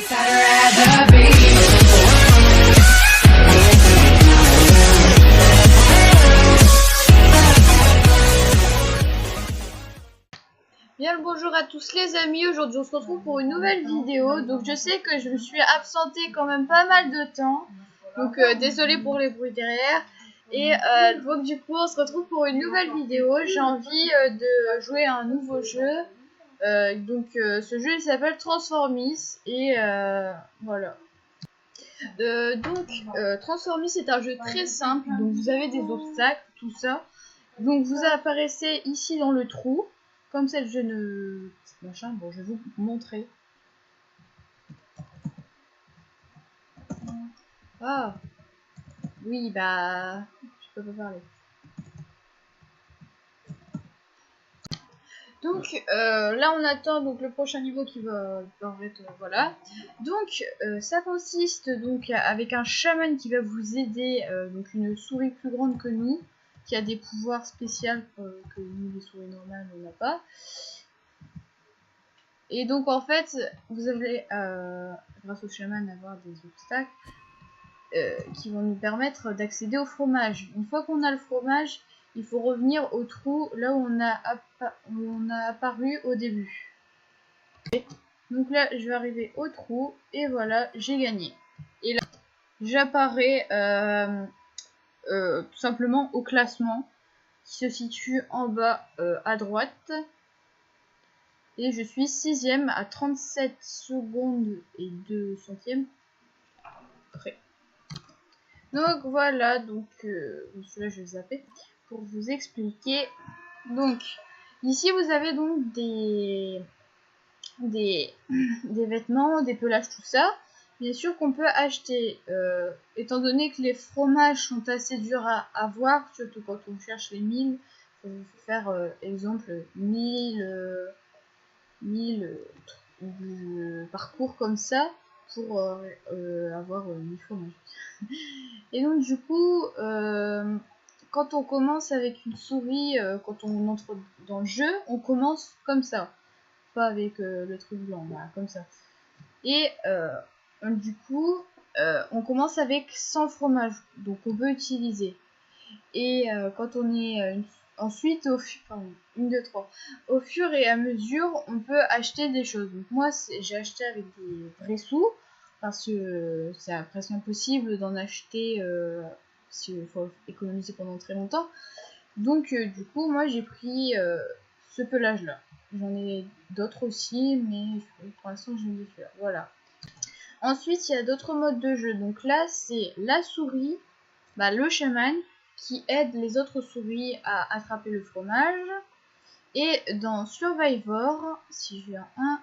Bien le bonjour à tous les amis, aujourd'hui on se retrouve pour une nouvelle vidéo. Donc je sais que je me suis absentée quand même pas mal de temps, donc désolé pour les bruits derrière. Et donc du coup on se retrouve pour une nouvelle vidéo. J'ai envie de jouer à un nouveau jeu. Ce jeu il s'appelle Transformis et voilà. Transformis c'est un jeu très simple, donc vous avez des obstacles, tout ça. Donc vous apparaissez ici dans le trou. Comme c'est le jeu de machin, bon, je vais vous montrer. Ah, oui, bah, je peux pas parler. Donc là, on attend donc le prochain niveau qui va apparaître, voilà. Donc ça consiste donc avec un chaman qui va vous aider, donc une souris plus grande que nous, qui a des pouvoirs spéciaux que nous les souris normales on n'a pas. Et donc en fait, vous allez, grâce au chaman, avoir des obstacles qui vont nous permettre d'accéder au fromage. Une fois qu'on a le fromage, il faut revenir au trou là où on a apparu au début. Donc là, je vais arriver au trou et voilà, j'ai gagné. Et là, j'apparais tout simplement au classement qui se situe en bas à droite. Et je suis 6ème à 37 secondes et 2 centièmes près. Donc voilà, donc celui-là je vais zapper pour vous expliquer. Donc ici vous avez donc des vêtements, des pelages, tout ça. Bien sûr qu'on peut acheter, étant donné que les fromages sont assez durs à avoir, surtout quand on cherche les 1000, il faut faire exemple 1000 parcours comme ça pour avoir 1000 fromages. Et donc du coup, quand on commence avec une souris, quand on entre dans le jeu, on commence comme ça. Pas avec le truc blanc, voilà, comme ça. Et du coup, on commence avec 100 fromages, donc on peut utiliser. Et quand on est ensuite au fur et à mesure, on peut acheter des choses. Donc moi, j'ai acheté avec des vrais sous parce que c'est presque impossible d'en acheter s'il faut économiser pendant très longtemps. Donc du coup, moi j'ai pris ce pelage là. J'en ai d'autres aussi, mais pour l'instant je vais faire. Voilà. Ensuite, il y a d'autres modes de jeu. Donc là, c'est la souris, le chaman, qui aide les autres souris à attraper le fromage. Et dans Survivor, si je viens 1,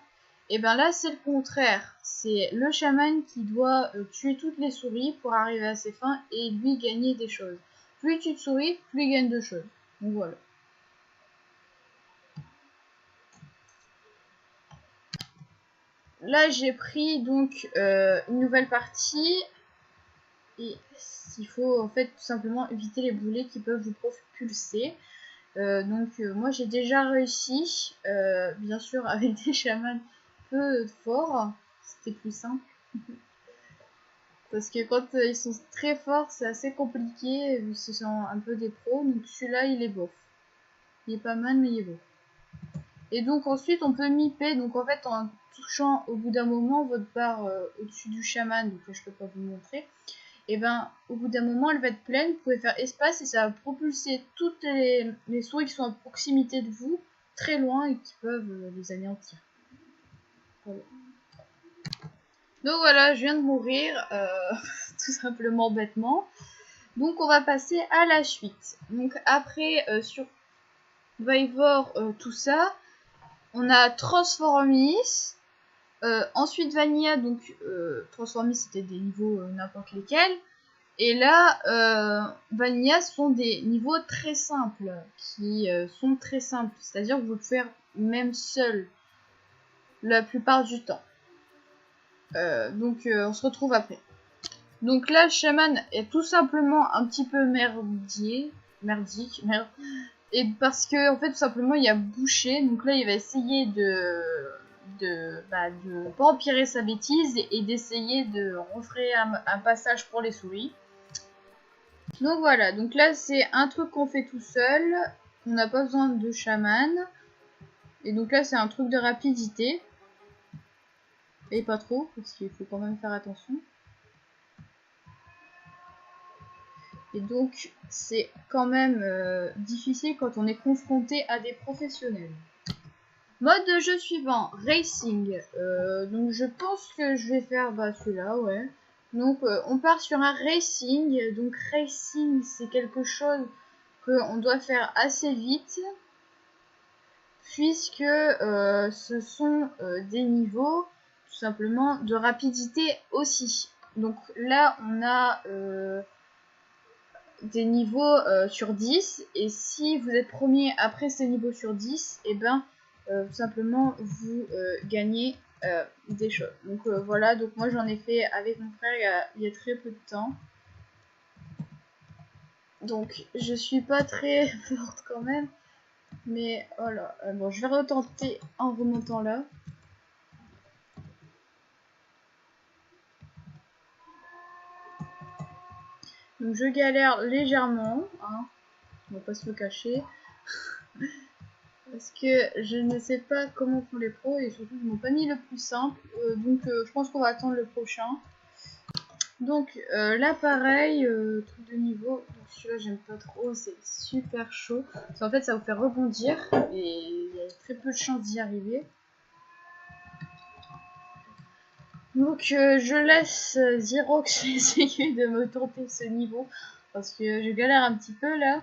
et ben là c'est le contraire. C'est le chaman qui doit tuer toutes les souris pour arriver à ses fins et lui gagner des choses. Plus il tue de souris, plus il gagne de choses. Donc voilà. Là j'ai pris donc une nouvelle partie. Et il faut en fait tout simplement éviter les boulets qui peuvent vous propulser. Moi j'ai déjà réussi, bien sûr avec des chamans peu forts, c'était plus simple. Parce que quand ils sont très forts, c'est assez compliqué, vu que ce sont un peu des pros, donc celui-là il est bof. Il est pas mal, mais il est bof. Et donc ensuite on peut miper, donc en fait en touchant au bout d'un moment votre barre au-dessus du chaman, donc je peux pas vous montrer, et ben au bout d'un moment elle va être pleine, vous pouvez faire espace et ça va propulser toutes les souris qui sont à proximité de vous, très loin et qui peuvent les anéantir. Voilà. Donc voilà, je viens de mourir, tout simplement bêtement. Donc on va passer à la suite. Donc après sur Survivor, tout ça, on a Transformis. Ensuite Vanilla, donc Transformis c'était des niveaux n'importe lesquels. Et là, Vanilla sont des niveaux très simples, qui sont très simples. C'est-à-dire que vous pouvez faire même seul la plupart du temps. On se retrouve après. Donc là, le chaman est tout simplement un petit peu merdique. Et parce que, en fait, tout simplement, il y a bouché. Donc là, il va essayer de pas empirer sa bêtise et d'essayer de refaire un passage pour les souris. Donc voilà, donc là c'est un truc qu'on fait tout seul, on n'a pas besoin de chaman. Et donc là c'est un truc de rapidité. Et pas trop, parce qu'il faut quand même faire attention. Et donc c'est quand même difficile quand on est confronté à des professionnels. Mode de jeu suivant, Racing. Donc je pense que je vais faire celui-là, ouais. Donc on part sur un Racing. Donc Racing c'est quelque chose qu'on doit faire assez vite. Puisque ce sont des niveaux tout simplement de rapidité aussi. Donc là on a des niveaux sur 10 et si vous êtes premier après ces niveaux sur 10, et ben tout simplement vous gagnez des choses. Donc voilà, donc moi j'en ai fait avec mon frère il y a très peu de temps. Donc je suis pas très forte quand même. Mais voilà, bon je vais retenter en remontant là. Donc je galère légèrement, hein. On va pas se le cacher. Parce que je ne sais pas comment font les pros et surtout ils m'ont pas mis le plus simple. Donc je pense qu'on va attendre le prochain. Donc là pareil, truc de niveau. Donc celui-là j'aime pas trop, c'est super chaud. Parce qu'en fait ça vous fait rebondir et il y a très peu de chances d'y arriver. Donc je laisse Xerox essayer de me tenter ce niveau. Parce que je galère un petit peu là.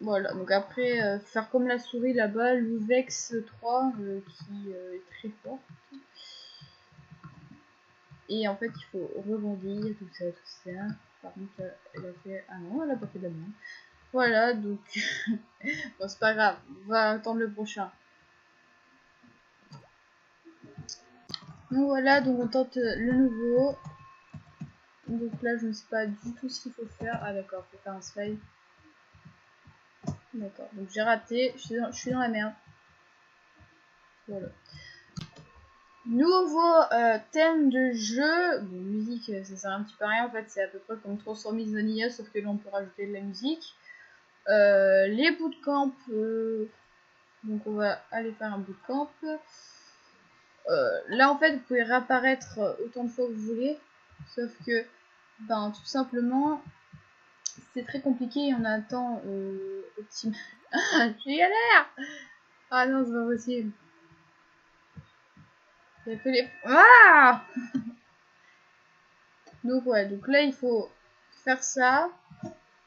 Voilà, donc après, faire comme la souris là-bas, l'Uvex 3 qui est très forte. Et en fait, il faut rebondir, tout ça, tout ça. Par contre, elle a fait... Ah non, elle a pas fait de la merde. Voilà, donc... bon, c'est pas grave, on va attendre le prochain. Donc voilà, donc on tente le nouveau. Donc là, je ne sais pas du tout ce qu'il faut faire. Ah d'accord, il faut faire un slide. D'accord, donc j'ai raté, je suis dans la merde. Voilà. Nouveau thème de jeu. Bon, musique, ça sert un petit peu à rien en fait, c'est à peu près comme Transformers Vanilla, sauf que là on peut rajouter de la musique. Les bootcamps, donc on va aller faire un bootcamp. Là en fait, vous pouvez réapparaître autant de fois que vous voulez, sauf que, ben tout simplement, c'est très compliqué et on a un temps optimal. J'ai galère! Ah non, c'est pas possible. Il y a que les... Ah! Donc ouais, donc là il faut faire ça.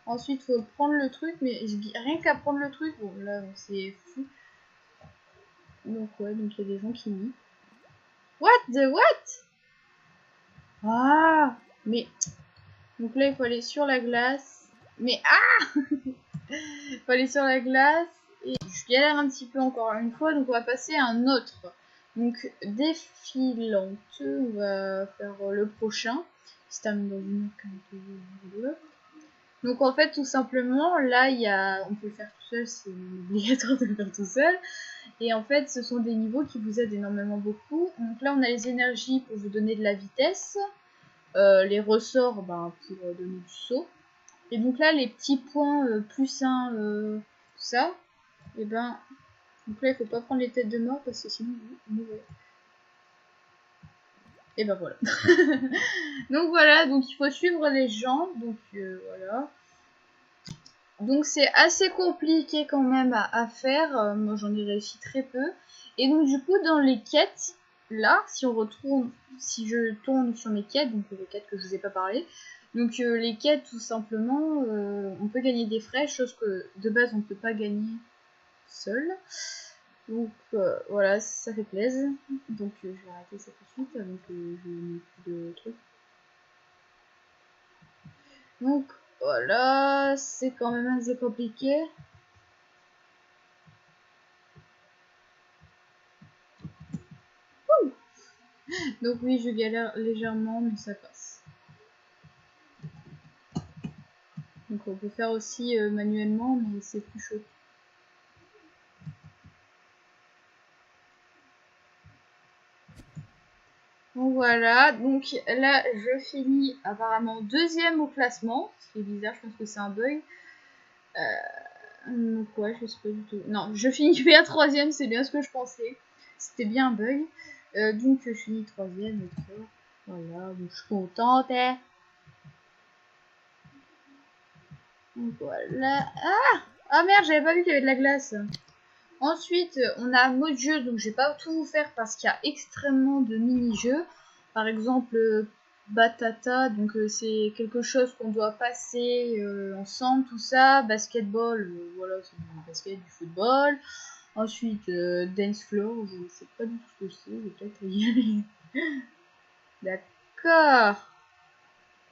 Ensuite il faut prendre le truc, mais je dis rien qu'à prendre le truc, bon là c'est fou. Donc ouais, donc il y a des gens qui nient. What the what? Ah, mais donc là il faut aller sur la glace. Mais ah, il faut aller sur la glace et je galère un petit peu encore une fois, donc on va passer à un autre. Donc défilante, on va faire le prochain. Qui se termine dans 1h42. Donc en fait tout simplement là on peut le faire tout seul, c'est obligatoire de le faire tout seul. Et en fait ce sont des niveaux qui vous aident énormément beaucoup. Donc là on a les énergies pour vous donner de la vitesse, les ressorts pour donner du saut. Et donc là les petits points plus 1, tout ça, et donc là il faut pas prendre les têtes de mort parce que sinon vous mourrez. Et voilà. Donc voilà, donc il faut suivre les gens, donc voilà. Donc c'est assez compliqué quand même à faire, moi j'en ai réussi très peu. Et donc du coup dans les quêtes, là, si je tourne sur mes quêtes, donc les quêtes que je vous ai pas parlé, donc les quêtes tout simplement, on peut gagner des frais, chose que de base on ne peut pas gagner seul. Donc voilà, ça fait plaisir. Donc je vais arrêter ça tout de suite, donc je mets plus de trucs. Donc voilà, c'est quand même assez compliqué. Donc oui, je galère légèrement, mais ça passe. Donc on peut faire aussi manuellement, mais c'est plus chaud. Donc voilà, donc là je finis apparemment deuxième au classement, ce qui est bizarre, je pense que c'est un bug. Donc ouais, je sais pas du tout. Non, je finis bien troisième, c'est bien ce que je pensais. C'était bien un bug. Donc je finis troisième et tout. Voilà, donc je suis contente. Hein. Donc voilà. Ah merde, j'avais pas vu qu'il y avait de la glace. Ensuite, on a un mode jeu, donc je vais pas tout vous faire parce qu'il y a extrêmement de mini-jeux. Par exemple, Batata, donc c'est quelque chose qu'on doit passer ensemble, tout ça. Basketball, voilà, c'est du basket, du football. Ensuite, Dance Floor, je ne sais pas du tout ce que c'est, je vais peut-être y aller. D'accord.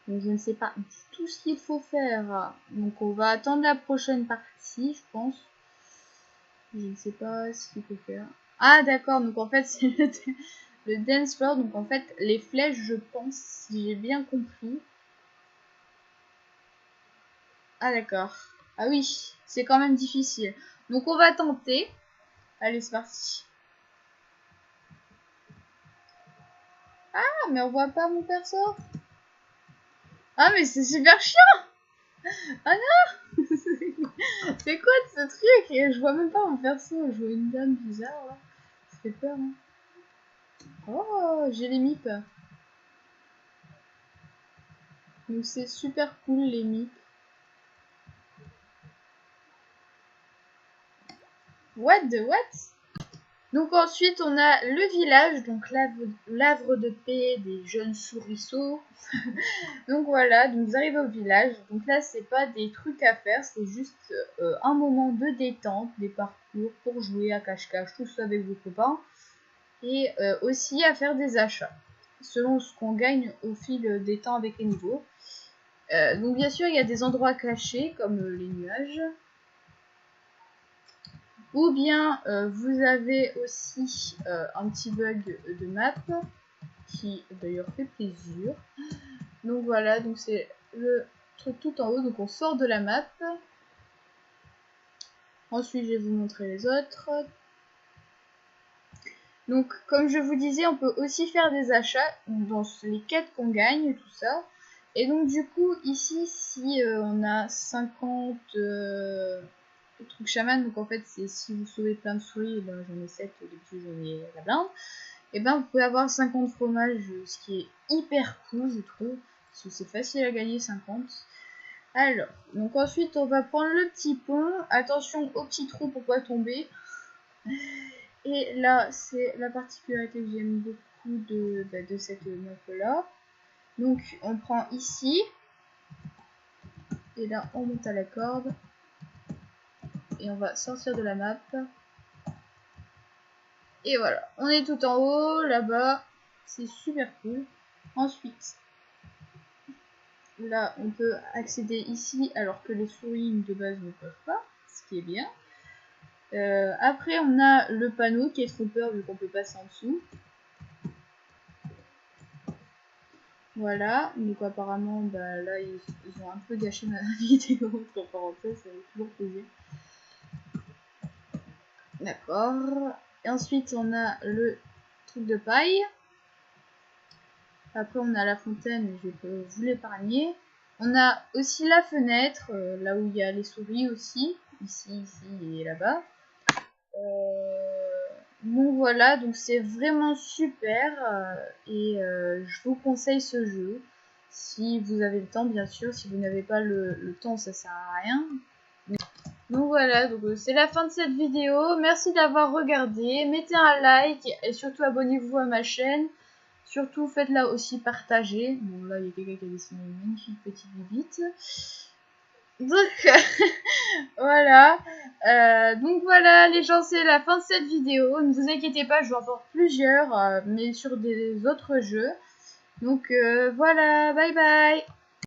Donc je ne sais pas du tout ce qu'il faut faire. Donc on va attendre la prochaine partie, je pense. Je ne sais pas ce qu'il faut faire. Ah d'accord, donc en fait c'est le dance floor. Donc en fait les flèches, je pense, si j'ai bien compris. Ah d'accord. Ah oui, c'est quand même difficile. Donc on va tenter. Allez, c'est parti. Ah mais on voit pas mon perso. Ah mais c'est super chiant. Ah non. C'est quoi ce truc? Je vois même pas mon perso. Je vois une dame bizarre là. Ça fait peur. Hein. Oh, j'ai les mips. Donc c'est super cool les mips. What the what? Donc ensuite on a le village, donc l'havre de paix des jeunes souriceaux. Donc voilà, donc vous arrivez au village. Donc là c'est pas des trucs à faire, c'est juste un moment de détente, des parcours pour jouer à cache-cache, tout ça avec vos copains. Et aussi à faire des achats, selon ce qu'on gagne au fil des temps avec les niveaux. Donc bien sûr il y a des endroits cachés comme les nuages. Ou bien vous avez aussi un petit bug de map qui d'ailleurs fait plaisir. Donc voilà, donc c'est le truc tout en haut, donc on sort de la map. Ensuite je vais vous montrer les autres. Donc comme je vous disais, on peut aussi faire des achats dans les quêtes qu'on gagne et tout ça. Et donc du coup ici si on a 50 trucs chaman, donc en fait c'est si vous sauvez plein de souris, ben, j'en ai 7 depuis j'en ai la blinde. Et ben vous pouvez avoir 50 fromages, ce qui est hyper cool je trouve, parce que c'est facile à gagner 50. Alors, donc ensuite on va prendre le petit pont, attention au petit trou pour pas tomber. Et là c'est la particularité que j'aime beaucoup de cette map là. Donc on prend ici, et là on monte à la corde, et on va sortir de la map. Et voilà, on est tout en haut, là-bas, c'est super cool. Ensuite, là, on peut accéder ici, alors que les souris de base ne peuvent pas, ce qui est bien. Après, on a le panneau qui est trompeur vu qu'on peut passer en dessous. Voilà, donc apparemment, bah, là, ils ont un peu gâché ma vidéo, entre parenthèses, ça fait toujours plaisir. D'accord. Et ensuite, on a le truc de paille. Après, on a la fontaine, je peux vous l'épargner. On a aussi la fenêtre, là où il y a les souris aussi. Ici et là-bas. Donc voilà, donc c'est vraiment super. Et je vous conseille ce jeu. Si vous avez le temps, bien sûr. Si vous n'avez pas le temps, ça sert à rien. Donc voilà, donc c'est la fin de cette vidéo. Merci d'avoir regardé. Mettez un like et surtout abonnez-vous à ma chaîne. Surtout faites-la aussi partager. Bon là il y a quelqu'un qui a dessiné une magnifique petite bibite. Donc voilà. Donc voilà les gens, c'est la fin de cette vidéo. Ne vous inquiétez pas, je vais en faire plusieurs, mais sur des autres jeux. Donc voilà, bye bye.